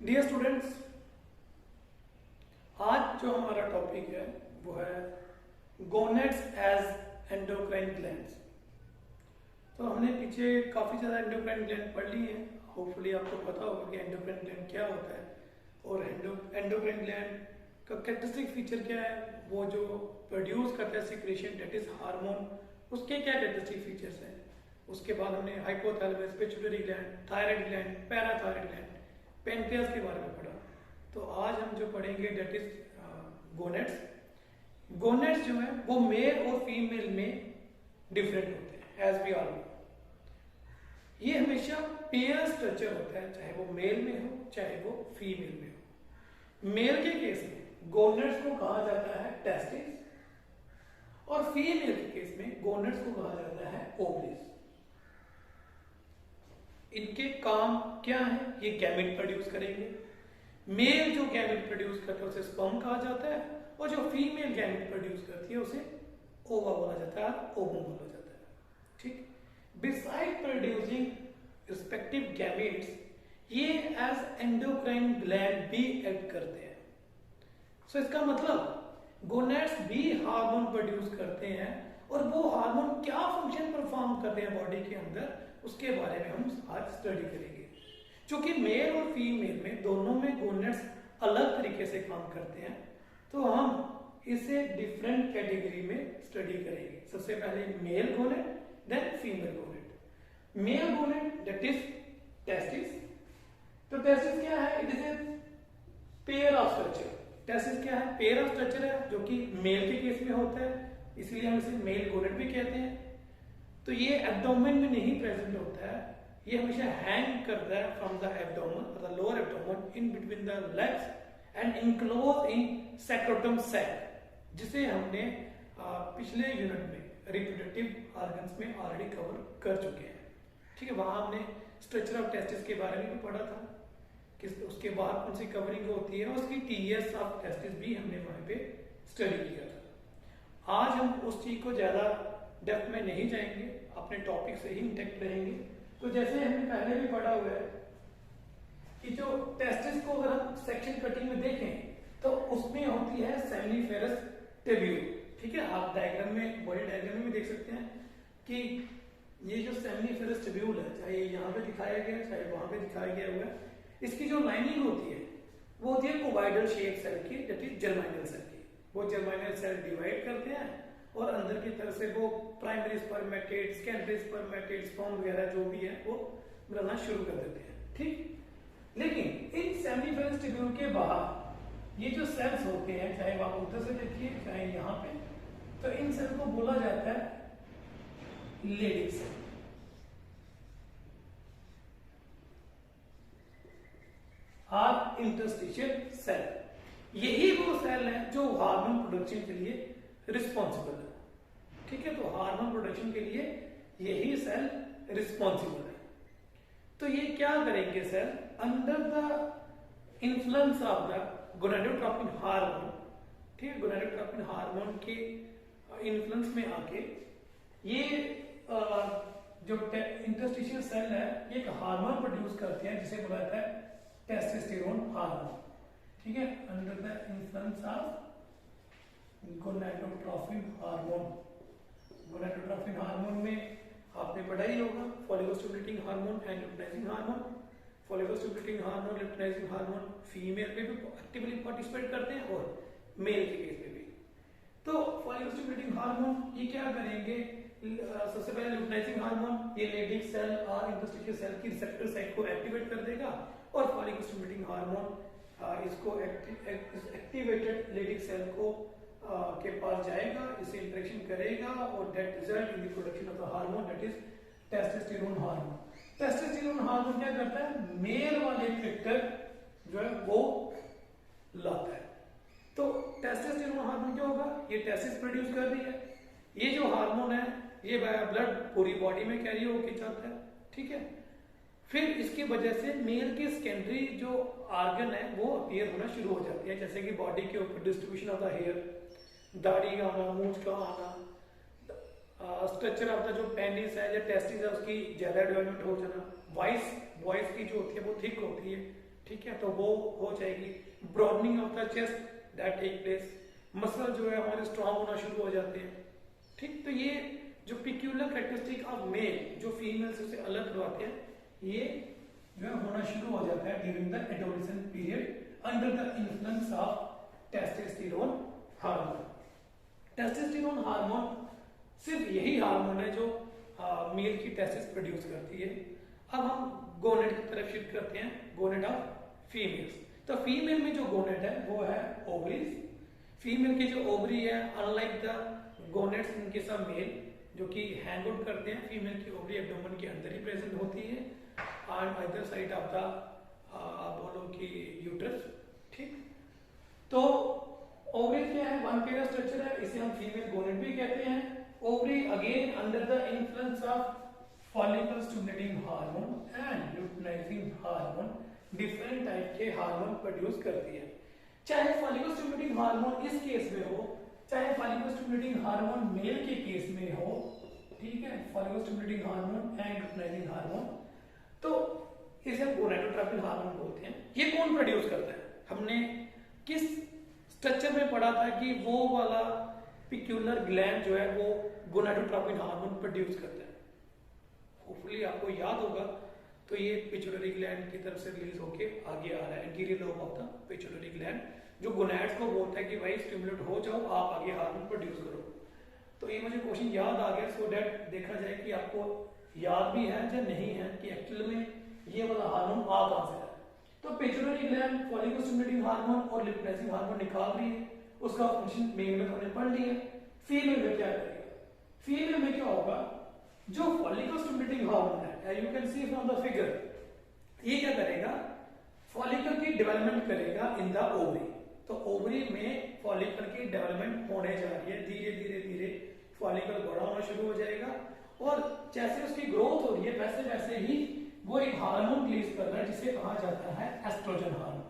Dear students, आज जो हमारा टॉपिक है वो है गोनेट्स एज एंडोक्राइन ग्लैंड्स। तो हमने पीछे काफ़ी ज़्यादा एंडोक्राइन ग्लैंड पढ़ ली है। होपफुली आपको पता होगा कि एंडोक्राइन ग्लैंड क्या होता है और एंडोक्राइन ग्लैंड का कैरेक्टरिस्टिक फीचर क्या है, वो जो प्रोड्यूस करता है सिक्रेशन डेट इज हार्मोन, उसके क्या कैरेक्टरिस्टिक फीचर्स हैं। उसके बाद हमने hypothalamus, pituitary gland, thyroid gland, parathyroid gland, pancreas के बारे में पढ़ा। तो आज हम जो पढ़ेंगे डेट इज गोनेट्स। गोनेट्स जो है वो मेल और फीमेल में डिफरेंट होते हैं एज वी ऑल नो। ये हमेशा पेयर स्ट्रक्चर होता है, चाहे वो मेल में हो चाहे वो फीमेल में हो। मेल के केस में गोनेट्स को कहा जाता है टेस्टिस और फीमेल के केस में गोनेट्स को कहा जाता है ओवरीज। इनके काम क्या है? ये गैमेट प्रोड्यूस करेंगे। मेल जो गैमेट प्रोड्यूस करता है उसे स्पर्म कहा जाता है और जो फीमेल गैमेट प्रोड्यूस करती है उसे ओवा बोला जाता है, ओवम बोला जाता है। ठीक। बिसाइड प्रोड्यूसिंग रिस्पेक्टिव गैमेट्स, ये एज एंडोक्राइन ग्लैंड भी एक्ट करते हैं। सो इसका मतलब गोनेट्स भी हार्मोन प्रोड्यूस करते हैं और वो हार्मोन क्या फंक्शन परफॉर्म करते हैं बॉडी के अंदर, उसके बारे में हम आज स्टडी करेंगे। क्योंकि मेल और फीमेल में दोनों में गोनेट्स अलग तरीके से काम करते हैं, तो हम इसे डिफरेंट कैटेगरी में स्टडी करेंगे। सबसे पहले male gonad, then female gonad. Male gonad that is testis. तो टेस्टिस क्या है? It is a pair of structure. Testis क्या है? पेयर ऑफ स्ट्रक्चर है जो कि मेल के केस में होता है, इसलिए हम इसे मेल गोनेट भी कहते हैं। तो ये एब्डोमेन में नहीं प्रेजेंट होता है, ये हमेशा हैंग करता है from the abdomen, the lower abdomen in between the legs and enclose in scrotum sac, जिसे हमने पिछले यूनिट में रिप्रोडक्टिव ऑर्गन्स में ऑलरेडी कवर कर चुके हैं। ठीक है, वहां हमने स्ट्रक्चर ऑफ टेस्टिस के बारे में भी पढ़ा था कि उसके बाद कौन सी कवरिंग होती है, उसकी टीएस ऑफ टेस्टिस भी हमने वहां पे स्टडी किया था। आज हम उस चीज को ज्यादा डेप्थ में नहीं जाएंगे, अपने टॉपिक से ही इंटेक्ट रहेंगे। तो जैसे हमने पहले भी पढ़ा हुआ है कि जो टेस्टिस को अगर हम सेक्शन कटिंग में देखें तो उसमें होती है सेमिनिफेरस ट्यूब्यूल। ठीक है, आप डायग्राम में, बॉडी डायग्राम में भी देख सकते हैं कि ये जो सेमिनिफेरस ट्यूब्यूल है, चाहे यहाँ पे दिखाया गया है चाहे वहां पे दिखाया गया हुआ है, इसकी जो लाइनिंग होती है वो होती है कोवाइडल शेप सेल की, दैट इज जर्मिनल सेल की। वो जर्मिनल सेल डिवाइड करते हैं और अंदर की तरफ से वो primary spermatid, secondary spermatid, sperm वगैरह जो भी है वो बनाना शुरू कर देते हैं। ठीक, लेकिन इन सेमिनिफेरस ट्यूब्यूल के बाहर ये जो सेल्स होते हैं, चाहे आप उधर से देखिए चाहे यहाँ पे, तो इन सेल को बोला जाता है लेडिक सेल। और इंटरस्टिशियल सेल, यही वो सेल है जो हार्मोन प्रोडक्शन के लिए रिस्पॉन्सिबल है। ठीक है, तो हार्मोन प्रोडक्शन के लिए यही सेल रिस्पॉन्सिबल है। तो ये क्या करेंगे cell? Under the influence of the gonadotropin hormone, ठीक है, गोनाडोट्रोपिन हार्मोन के इन्फ्लुएंस में आके ये जो इंटरस्टिशियल सेल है ये एक हार्मोन प्रोड्यूस करते हैं जिसे बोला जाता है टेस्टोस्टेरोन हार्मोन। ठीक है, under the influence of gonadotropin hormone. Gonadotropin hormone में आपने पढ़ा ही होगा follicle stimulating hormone and luteinizing hormone. Follicle stimulating hormone, luteinizing hormone female में भी एक्टिवली पार्टिसिपेट करते हैं और मेल के केस में भी। तो फॉलिकल स्टिमुलेटिंग हार्मोन ये क्या करेंगे? सबसे पहले लुटिनाइजिंग हार्मोन ये लेडिक सेल और इंटरस्टिशियल सेल की रिसेप्टर साइट को एक्टिवेट कर देगा और फॉलिकल स्टिमुलेटिंग हार्मोन इसको एक्टिवेटेड लेडिक सेल को के पास जाएगा, इसे इंटरेक्शन करेगा और that result in the production of the hormone that is testosterone hormone. Testosterone hormone क्या करता है? मेल वाले फैक्टर जो है वो लाता है। तो टेस्टोस्टेरोन हार्मोन क्या होगा? ये टेस्टिस प्रोड्यूस कर रही है। ये जो हार्मोन है ये ब्लड पूरी बॉडी में कैरी होकर जाता है। ठीक है, फिर इसकी वजह से मेल के सेकेंडरी जो ऑर्गन है वो अपीयर होना शुरू हो जाती है, जैसे कि बॉडी के ऊपर डिस्ट्रीब्यूशन ऑफ द हेयर, दाढ़ी का आना, मूंछ का आना, स्ट्रक्चर ऑफ द जो पेनिस है या टेस्टिस है उसकी ज्यादा डेवलपमेंट हो जाना, वॉइस की जो होती है वो थिक होती है। ठीक है, तो वो हो जाएगी। Broadening of the chest that take place, muscle जो है हमारे स्ट्रांग होना शुरू हो जाते हैं। ठीक, तो ये जो पिक्यूलर कैरेक्टरिस्टिक ऑफ मेल जो फीमेल से उसे अलग करवाते हैं, ये जो है होना शुरू हो जाता है during the adolescent period under the influence of testosterone hormone. Testosterone hormone सिर्फ यही हार्मोन है जो मेल की टेस्टिस प्रोड्यूस करती है। अब हम गोनेड की तरफ शिफ्ट करते हैं, गोनेड ऑफ फीमेल्स। तो फीमेल में जो गोनेड है वो है ओवरीज। फीमेल की जो ओवरी है, unlike the gonads in case of male जो कि हैंग आउट करते हैं, फीमेल की ओवरी एब्डोमेन के अंदर ही प्रेजेंट होती है on other side of the बोलो कि यूट्रस। ठीक, तो ओवरी क्या है, वन पेयर स्ट्रक्चर है, इसे हम फीमेल गोनेड भी कहते हैं। Ovary again under the influence of follicle stimulating hormone and luteinizing hormone different type के हार्मोन प्रोड्यूस करती है। चाहे फॉलिकल स्टिमुलेटिंग हार्मोन इस केस में हो, चाहे फॉलिकल स्टिमुलेटिंग हार्मोन मेल के केस में हो, ठीक है, follicle stimulating hormone and luteinizing hormone, तो इसे हम गोनाडोट्रोपिन हार्मोन बोलते हैं। ये कौन प्रोड्यूस करता है? हमने किस स्ट्रक्चर में पढ़ा था कि वो वाला पिक्यूलर ग्लैंड जो है वो गोनाडोट्रोपिन हार्मोन प्रोड्यूस करता है। होपफुली आपको याद होगा। तो ये पिट्यूटरी ग्लैंड की तरफ से रिलीज होके आगे आ रहा है, anterior lobe of the pituitary gland, जो गोनैड्स को बोलता है कि भाई स्टिमुलेट हो जाओ, आप आगे हार्मोन प्रोड्यूस करो। तो ये मुझे क्वेश्चन याद आ गया, सो दैट देखा जाए कि आपको याद भी है या नहीं है कि एक्चुअल में ये वाला हार्मोन आ कहां से रहा है। तो pituitary gland follicle stimulating hormone और लुटिनाइजिंग हार्मोन निकाल रही है, उसका फंक्शन मेल में हमने पढ़ लिया। फीमेल में क्या करेगा? फीमेल में क्या होगा, जो फॉलिकल स्टिमुलेटिंग हार्मोन है, you can see from the figure, ये क्या करेगा, फॉलिकल की डेवलपमेंट करेगा इन द ओवरी। तो ओवरी में फॉलिकल की डेवलपमेंट होने जा रही है, धीरे धीरे धीरे फॉलिकल बड़ा होना शुरू हो जाएगा, और जैसे उसकी ग्रोथ हो रही है वैसे वैसे ही वो एक हार्मोन रिलीज कर रहा है जिसे कहा जाता है एस्ट्रोजन हार्मोन।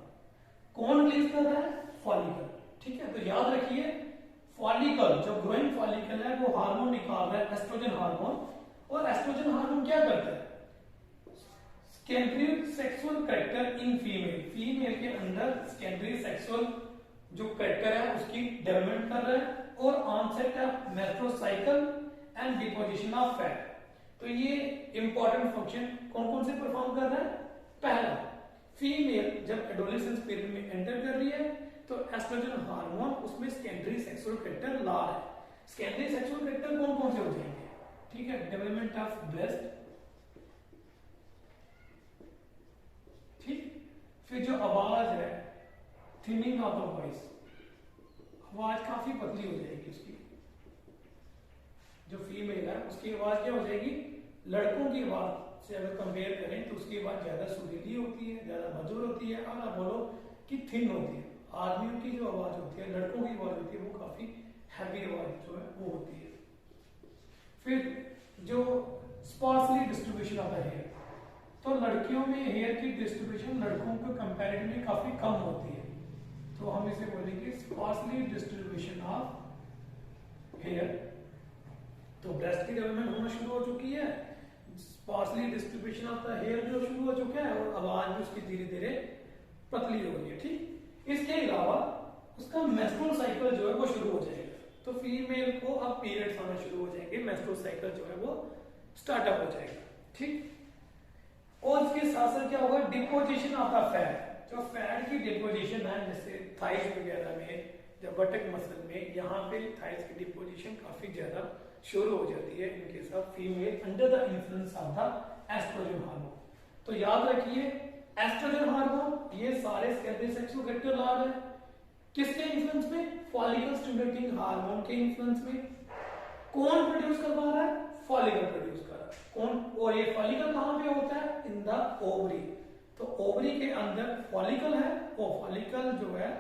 कौन रिलीज कर रहा है? फॉलिकल। ठीक है, तो याद रखिए, फॉलिकल जो ग्रोइंग फॉलिकल है वो हार्मोन निकाल रहा है, एस्ट्रोजन हार्मोन। और एस्ट्रोजन हार्मोन क्या करता है? Secondary sexual character in female, female के अंदर सेकेंडरी सेक्सुअल जो कैरेक्टर है उसकी डेवलपमेंट कर रहा है, और onset of menstrual cycle and deposition of fat. तो ये इंपॉर्टेंट फंक्शन कौन कौन से परफॉर्म कर रहा है? पहला, फीमेल जब एडोलेसेंस पीरियड में एंटर कर रही है तो एस्ट्रोजन हार्मोन उसमें सेकेंडरी सेक्सुअल कैरेक्टर ला रहा है। सेकेंडरी सेक्सुअल कैरेक्टर कौन कौन से हो जाएंगे? ठीक है, डेवलपमेंट ऑफ ब्रेस्ट, ठीक, फिर जो आवाज है, थिनिंग ऑफ द वॉइस, आवाज काफी पतली हो जाएगी उसकी, जो फीमेल है उसकी आवाज क्या हो जाएगी, लड़कों की आवाज से अगर कंपेयर करें तो उसकी आवाज ज्यादा सुरीली होती है, ज्यादा मधुर होती है, और आप बोलो कि थिन होती है। आदमियों की जो आवाज होती है, लड़कों की आवाज होती है, वो काफी हैवी आवाज जो है वो होती है। फिर जो sparsely distribution of the hair, तो लड़कियों में हेयर की डिस्ट्रीब्यूशन लड़कों को कंपैरेटिवली काफी कम होती है, तो हम इसे बोलेंगे स्पार्सली डिस्ट्रीब्यूशन ऑफ हेयर। तो ब्रेस्ट की डेवलपमेंट होना शुरू हो चुकी है, sparsely distribution of the hair जो शुरू हो चुका है, और आवाज भी उसकी धीरे धीरे पतली हो रही है। ठीक, इसके अलावा उसका मेंस्ट्रुअल साइकिल जो है वो शुरू हो जाएगा। तो फीमेल को अब पीरियड्स आना शुरू हो जाएंगे, मेंस्ट्रुअल साइकिल जो है वो स्टार्टअप हो जाएगा। ठीक, और इसके साथ साथ क्या होगा, डिपोजिशन ऑफ द फैट, जो फैट की डिपोजिशन है, जैसे थाइस वगैरह में, जब बटक मसल में, यहाँ पे थाइस की डिपोजिशन काफी ज्यादा शुरू हो जाती है इनके साथ female under the influence of the oestrogen hormone. तो याद रखिए, एस्ट्रोजन हार्मोन ये सारे सेकेंडरी सेक्सुअल कैरेक्टर ला रहे हैं, किसके इन्फ्लुएंस में? फॉलिकल स्टिमुलेटिंग हार्मोन के इन्फ्लुएंस में। कौन प्रोड्यूस करवा रहा है? फॉलिकल प्रोड्यूस कर रहा है। कौन? और ये फॉलिकल कहां पे होता है? In the ovary. तो ओवरी के अंदर फॉलिकल है, वो फॉलिकल जो है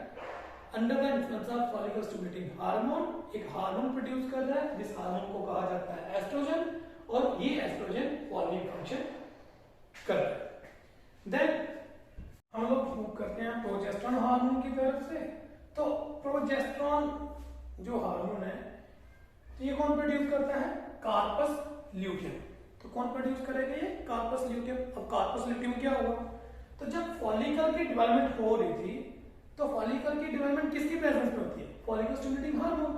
under the influence of follicle stimulating hormone एक हार्मोन प्रोड्यूस कर रहा है, जिस हार्मोन को कहा जाता है एस्ट्रोजन, और ये एस्ट्रोजन फॉलोइंग फंक्शन कर रहा है। देन हम लोग मूव करते हैं प्रोजेस्टेरोन हार्मोन की तरफ से। तो प्रोजेस्टेरोन जो हार्मोन है, तो ये कौन प्रोड्यूस करता है? Corpus luteum. तो कौन प्रोड्यूस करेगा? ये कार्पस ल्यूटियम। अब कार्पस ल्यूटियम क्या हुआ? तो जब फॉलिकल की डेवलपमेंट हो रही थी तो फॉलिकल की डेवलपमेंट किसकी प्रेजेंस में होती है? Follicle stimulating hormone.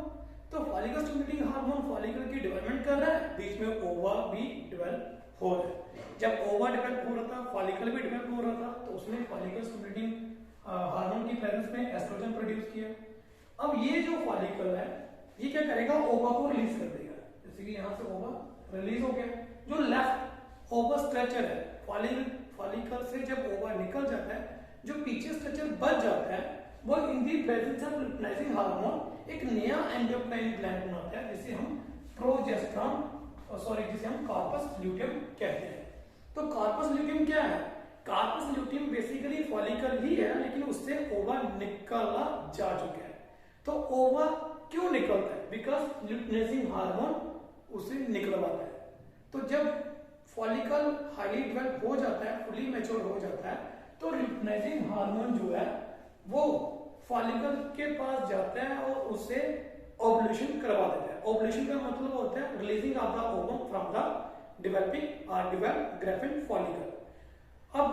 तो फॉलिकल स्टिमुलेटिंग हार्मोन फॉलिकल की डेवलपमेंट कर रहा है, बीच में ओवा भी डेवलप हो रहा है। जब ओवा डेवलप हो रहा था, फॉलिकल भी डेवलप हो रहा था, तो उसने फॉलिकल स्टिमुलेटिंग हार्मोन की प्रेजेंस में एस्ट्रोजन प्रोड्यूस किया। अब ये जो फॉलिकल है ये क्या करेगा? ओवा को रिलीज कर देगा। जैसे कि यहाँ से ओवा रिलीज हो गया। जो लेफ्ट ओवा स्ट्रक्चर है, फॉलिकल से जब ओवा निकल जाता है, जो पीछे स्ट्रक्चर बच जाता है, वो इन the presence of luteinising hormone एक नया एंडोक्राइन ग्लैंड बनाता है, जिसे हम प्रोजेस्टेरोन जिसे हम कार्पस ल्यूटियम कहते हैं। तो कार्पस ल्यूटियम क्या है? कार्पस ल्यूटियम बेसिकली फॉलिकल ही है, लेकिन उससे ओवा निकला जा चुका है। तो ओवा क्यों निकलता है? बिकॉज ल्यूटिनाइजिंग हार्मोन उसे निकलवाता है। तो जब फॉलिकल हाईली डेवलप हो जाता है, फुली मैच्योर हो जाता है, तो ल्यूटिनाइजिंग हार्मोन जो है वो फॉलिकल के पास जाता है और उससे ओवुलेशन करवा देता है। ओवुलेशन का मतलब होता है releasing of the ovum from the developing और डेवलप ग्राफिन फॉलिकल। अब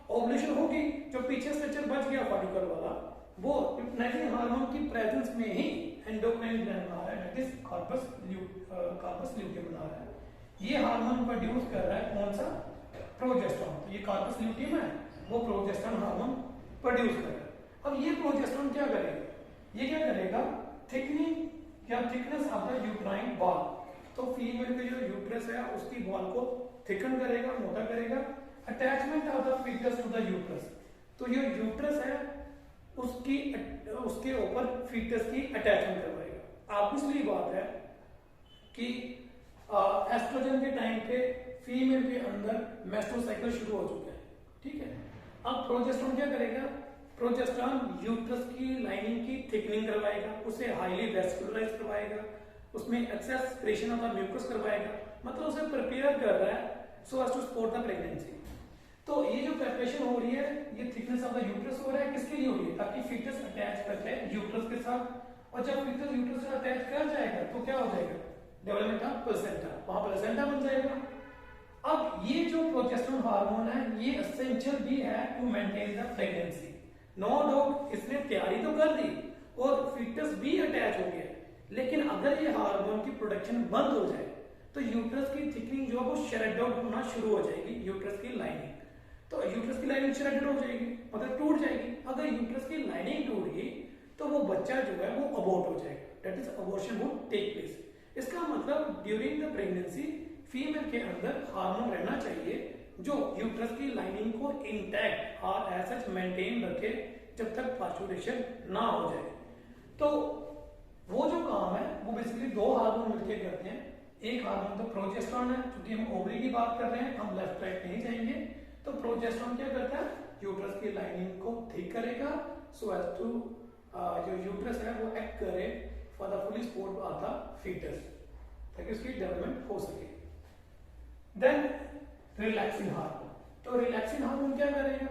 ओवुलेशन होगी, जो पीछे स्ट्रक्चर बच गया फॉलिकल वाला, वो ल्यूटिनाइजिंग हार्मोन की प्रेजेंस में ही एंडोक्राइन ग्लैंड बना रहा है, दैट इज कार्पस ल्यूटियम बना रहा है। ये हार्मोन प्रोड्यूस कर रहा है कौन सा? प्रोजेस्टेरोन। तो ये कार्पस ल्यूटियम है, वो प्रोजेस्टेरोन हार्मोन प्रोड्यूस कर रहा है। अब ये प्रोजेस्टेरोन क्या करेगा? ये क्या करेगा? थिकनिंग या thickness of the uterine wall. तो फीमेल के जो यूट्रस है उसकी वॉल को थिकन करेगा, मोटा करेगा। Attachment of the foetus to the uterus. तो ये यूट्रस है उसके ऊपर फीटस की अटैचमेंट करवाएगा। ऑब्वियसली बात है कि एस्ट्रोजन के टाइम पे फीमेल के अंदर मेस्ट्रुअल साइकिल शुरू हो चुका है, ठीक है। अब प्रोजेस्टेरोन क्या करेगा? प्रोजेस्टेरोन यूट्रस की लाइनिंग की थिकनिंग करवाएगा, उसे हाईली वेस्कुलराइज करवाएगा, उसमें excess creation of the mucus करवाएगा, मतलब उसे प्रिपेयर कर रहा है so as to support the pregnancy. तो ये जो प्रिपरेशन हो रही है, ये थिकनेस ऑफ द यूट्रस हो रहा है, किसके लिए हो रही है? ताकि फीटस अटैच कर जाए यूट्रस के साथ। और जब फीटस यूट्रस से अटैच कर जाएगा तो क्या हो जाएगा? डेवलपमेंट ऑफ प्लेसेंटा, वहां प्लेसेंटा बन जाएगा। अब ये जो प्रोजेस्टेरोन हार्मोन है, ये एसेंशियल भी है to maintain the pregnancy. No doubt इसने तैयारी तो कर दी और फीटस भी अटैच हो गया, लेकिन अगर ये हार्मोन की प्रोडक्शन बंद हो जाए तो यूट्रस की थिकनिंग जो है वो शेड आउट होना शुरू हो जाएगी, यूट्रस की लाइनिंग। तो यूट्रस की लाइनिंग शेड हो जाएगी, मतलब टूट जाएगी। अगर यूट्रस की लाइनिंग टूट गई तो वो बच्चा जो है वो अबॉर्ट हो जाएगा, that is abortion would take place. इसका मतलब ड्यूरिंग द प्रेगनेंसी फीमेल के अंदर हार्मोन रहना चाहिए जो यूट्रस की लाइनिंग को इंटैक्ट और एज सच मेंटेन रखे जब तक पार्चुरेशन ना हो जाए। तो वो जो काम है वो बेसिकली दो हार्मोन मिलकर करते हैं। एक हार्मोन तो प्रोजेस्टेरोन है, क्योंकि हम ओवरी की बात कर रहे हैं, हम लेफ्ट राइट नहीं जाएंगे। तो प्रोजेस्टेरोन क्या करता है? यूट्रस की लाइनिंग को थिक करेगा सो एज टू जो यूट्रस है वो एक्ट करे for the fully support of the foetus, ताकि उसकी डेवलपमेंट हो सके। Then relaxing hormone. तो रिलैक्सिंग हार्मोन क्या करेगा?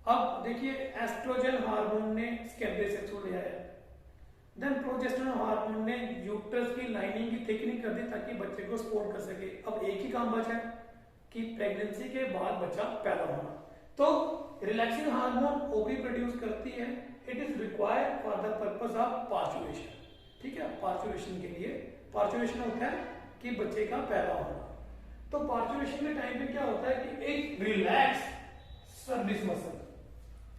अब देखिए, एस्ट्रोजन हार्मोन ने स्कैब्रेसेक्स को ले आया, देन प्रोजेस्टेरोन हार्मोन ने यूट्रस की लाइनिंग की थिकनिंग कर दी ताकि बच्चे को सपोर्ट कर सके। अब एक ही काम बचा है कि प्रेगनेंसी के बाद बच्चा पैदा होना। तो रिलैक्सिंग हार्मोन ओवरी प्रोड्यूस करती है, it is required for the purpose of parturition, ठीक है। पार्चुरेशन के लिए, पार्चुरेशन होता है कि बच्चे का पैदा होना। तो पार्चुरेशन के टाइम पे क्या होता है कि एक रिलैक्स सर्विस मसल,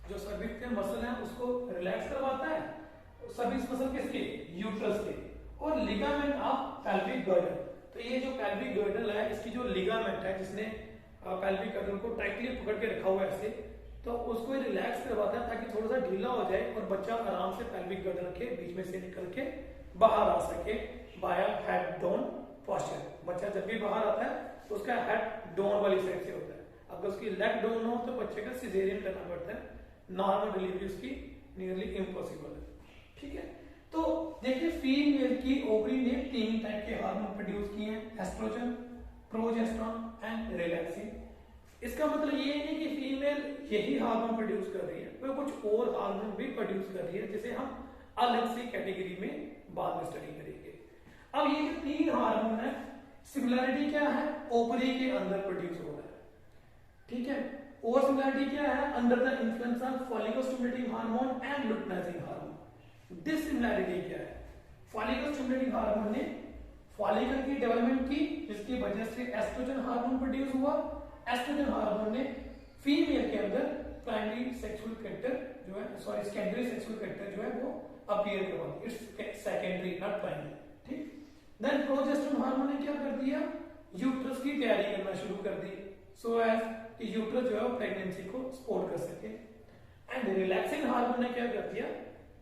जो सर्विस के मसल है उसको रिलैक्स करवाता है। सर्विस मसल किसके? यूट्रस के। और लिगामेंट ऑफ पेल्विक गर्डल। तो ये जो पेल्विक गर्डल है, इसकी जो लिगामेंट है जिसने पेल्विक गर्डल को टाइटली पकड़ के रखा हुआ है ऐसे, तो उसको रिलैक्स करवाता है ताकि थोड़ा सा ढीला हो जाए और बच्चा आराम से पेल्विक गर्डल के बीच में से निकल के बाहर आ सके बाय हेड डाउन पोस्चर। बच्चा जब भी बाहर आता है तो उसका हेड डाउन वाली साइड से होता है। अगर उसकी लेग डाउन हो तो बच्चे का सिजेरियन करना पड़ता है, नॉर्मल डिलीवरी उसकी नियरली इम्पॉसिबल है, ठीक है। तो देखिए, फीमेल की ओवरी ने 3 टाइप के हार्मोन प्रोड्यूस किए हैं, एस्ट्रोजन, प्रोजेस्टेरोन एंड रिलैक्सिन। इसका मतलब ये नहीं कि फीमेल यही हार्मोन प्रोड्यूस कर रही है, वो कुछ और हार्मोन भी प्रोड्यूस कर रही है, जिसे हम अलग सी कैटेगरी में बाद में स्टडी करेंगे। अब ये जो 3 हार्मोन है, सिमिलरिटी क्या है? ओवरी के अंदर प्रोड्यूस हो रहा है, ठीक है। और सिमिलरिटी क्या है, under the influence of follicle stimulating hormone and luteinizing hormone. Dissimilarity क्या है, फॉलिकल स्टिमुलेटिंग हार्मोन ने फॉलिकल की डेवलपमेंट की, जिसकी वजह से एस्ट्रोजन हार्मोन प्रोड्यूस हुआ। एस्ट्रोजन हार्मोन ने फीमेल के अंदर प्राइमरी सेक्सुअल कैरेक्टर जो है, सॉरी सेकेंडरी सेक्सुअल कैरेक्टर जो है वो अपीयर करवा दी, इट्स सेकेंडरी नॉट प्राइमरी, ठीक। देन प्रोजेस्टेरोन हार्मोन ने क्या कर दिया, यूट्रस की तैयारी करना शुरू कर दी, सो एज कि यूट्रस जो है वो प्रेगनेंसी को सपोर्ट कर सके। एंड रिलैक्सिंग हार्मोन ने क्या कर दिया,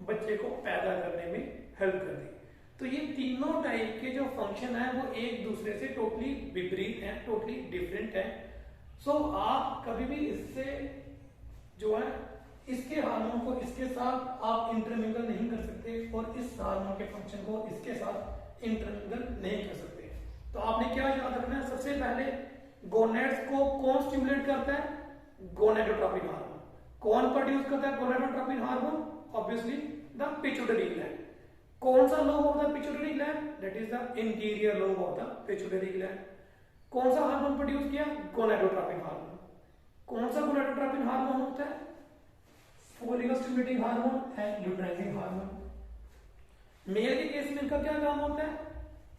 बच्चे को पैदा करने में हेल्प कर दी। तो ये तीनों टाइप के जो फंक्शन है वो एक दूसरे से टोटली विपरीत हैं, टोटली डिफरेंट हैं। सो आप कभी भी इससे जो है इसके हार्मोन को इसके साथ आप इंटरमिंगल नहीं कर सकते और इस हार्मोन के फंक्शन को इसके साथ इंटरमिंगल नहीं कर सकते। तो आपने क्या याद रखना है, सबसे पहले गोनेड्स को कौन स्टिमुलेट करता है, गोनेडोट्रोपिन हार्मोन। कौन प्रोड्यूस करता है gonadotropin hormone, obviously the pituitary gland. कौन सा lobe of the pituitary gland, that is the interior lobe of the pituitary gland. कौन सा हार्मोन प्रोड्यूस किया, गोनेडोट्रोपिन हार्मोन। कौन सा गोनेडोट्रोपिन हार्मोन होता है, follicle stimulating hormone and luteinizing hormone. Male के केस में इनका क्या काम होता है,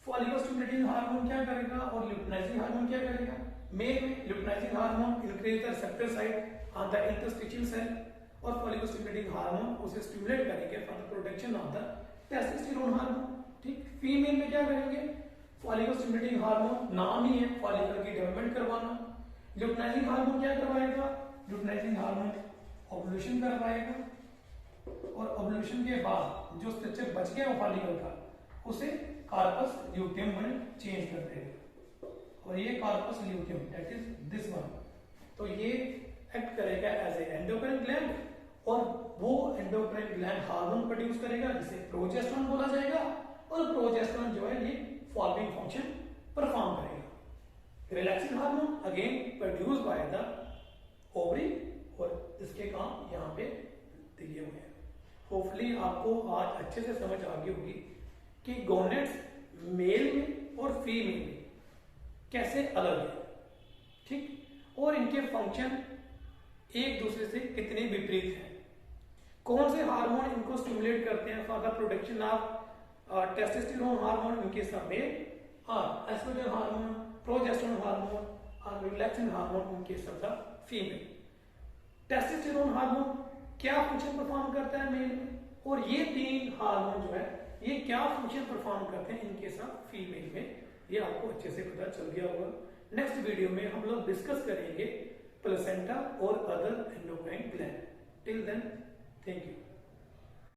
फॉलिकल स्टिमुलेटिंग हार्मोन क्या करेगा और लुटेनाइजिंग हार्मोन क्या करेगा। मेल में luteinizing hormone increase the receptor site on the interstitial cell और फॉलिकल स्टिमुलेटिंग हार्मोन उसे स्टिमुलेट करेंगे for the production of the testosterone hormone, ठीक। फीमेल में क्या करेंगे, फॉलिकल स्टिमुलेटिंग हार्मोन नाम ही है फॉलिकल की डेवलपमेंट करवाना। लुटेनाइजिंग हार्मोन क्या करवाएगा, लुटेनाइजिंग हार्मोन ओव्यूलेशन करवाएगा और ओव्यूलेशन के बाद जो स्ट्रक्चर बच गया फॉलिकल का उसे कार्पस ल्यूटियम में चेंज कर देगा और ये corpus luteum that is this one, तो ये एक्ट करेगा एज ए एंडोक्राइन ग्लैंड और वो एंडोक्राइन ग्लैंड हार्मोन प्रोड्यूस करेगा जिसे प्रोजेस्टेरोन बोला जाएगा और प्रोजेस्टेरोन जो है ये फॉलोइंग फंक्शन परफॉर्म करेगा। Relaxing hormone again produce by the ovary और इसके काम यहाँ पे दिए हुए हैं। होपफुली आपको आज अच्छे से समझ आ गई होगी कि गोनेड्स मेल में और फीमेल में कैसे अलग है, ठीक, और इनके फंक्शन एक दूसरे से कितने विपरीत हैं। कौन से हार्मोन इनको स्टिमुलेट करते हैं for the production of testosterone hormone in case of male और एस्ट्रोजन हार्मोन, प्रोजेस्टेरोन हार्मोन और relaxing hormone in case of the female. Testosterone hormone क्या फंक्शन परफॉर्म करता है मेल में और ये तीन हार्मोन जो है ये क्या फंक्शन परफॉर्म करते हैं इन केस ऑफ फीमेल में, ये आपको अच्छे से पता चल गया होगा। नेक्स्ट वीडियो में हम लोग डिस्कस करेंगे प्लेसेंटा और other endocrine gland. Till then, thank you.